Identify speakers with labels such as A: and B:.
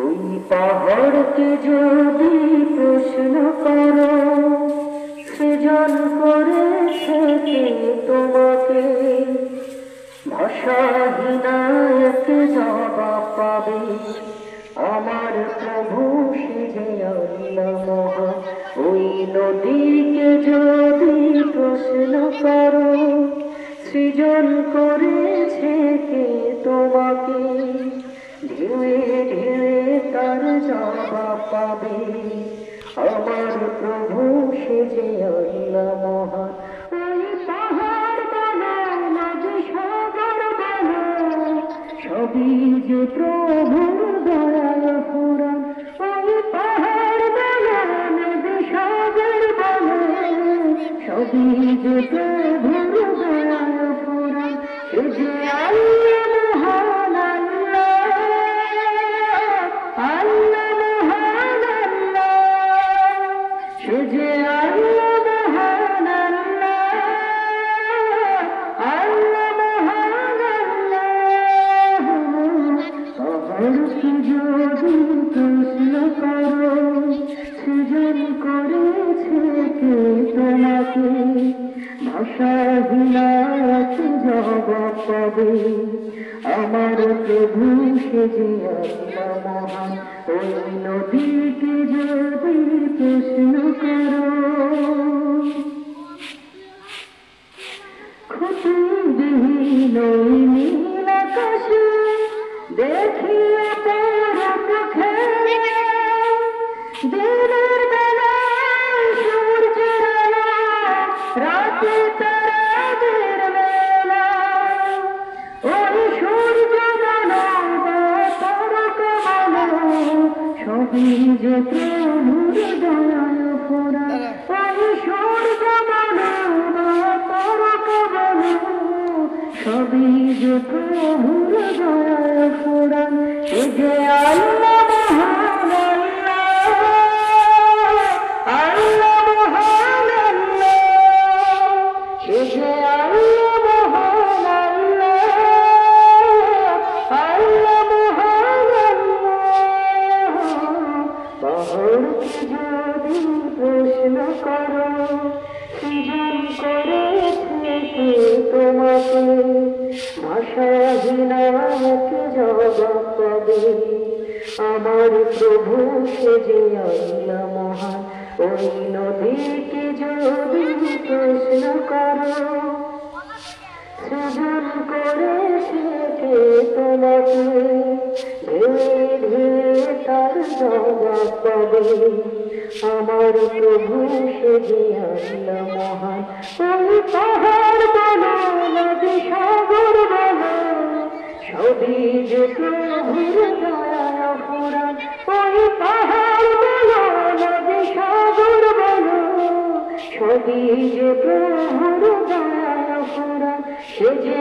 A: ওই পাহাড়কে যদি প্রশ্ন করো, সৃজন করেছে কে তোমাকে? ভাষাহীনা এক জবাব পাবে, আমার প্রভু সে যে আল্লাহ মহান। ওই নদীকে যদি প্রশ্ন করো, সৃজন করেছে কে তোমাকে? ঢেউয়ে ঢেউয়ে তার জবাব পাবে, আমার প্রভু সে যে আল্লাহ মহান। ওই পাহাড় বলো, নদী সাগর বলো, সবই যে প্রভুর দয়াল ফুরান। ওই পাহাড় বলো, নদী সাগর বলো, সবই যে প্রভুর দয়াল ফুরান। সে যে আল্লাহ মহান, আল্লাহ মহান আল্লাহ, সে যে আল্লাহ মহান আল্লাহ মহান আল্লাহ। পাহাড়কে যদি প্রশ্ন করো, সৃজন করেছে কে তোমাকে? ভাষাহীনা এক জবাব পাবে, আমার প্রভু সে যে আল্লাহ মহান। ওই নদীকে যদি প্রশ্ন করো, খুঁটিবিহীন ওই নীল আকাশে দেখি অপরূপ খেলা। দিনের বেলায় সূর্যের আলো, রাতে তারাদের মেলা। ওই সূর্য বলো বা তারকা বলো, সবই যে প্রভুর দয়াল ফুরান। ওই সূর্য বলো বা তারকা বলো, সবই যে প্রভুর দয়াল ফুরান। সে যে আল্লাহ মহান আল্লাহ মহান আল্লাহ, সে যে আল্লাহ মহান আল্লাহ মহান আল্লাহ। পাহাড়কে যদি প্রশ্ন করো, সৃজন করেছে কে তোমাকে? ভাষাহীনা এক জবাব পাবে, আমার প্রভু সে যে আল্লাহ মহান। ওই নদীকে যদি প্রশ্ন করো, সৃজন করেছে কে তোমাকে? ঢেউয়ে ঢেউয়ে তার জবাব পাবে, আমার প্রভু সে যে আল্লাহ মহান। ওই পাহাড় বলো, নদী সাগর বলো, সবই যে প্রভুর দয়াল ফুরান। ওই পাহাড় বলো, নদী সাগর বলো, সবই যে প্রভুর দয়াল ফুরান। সে যে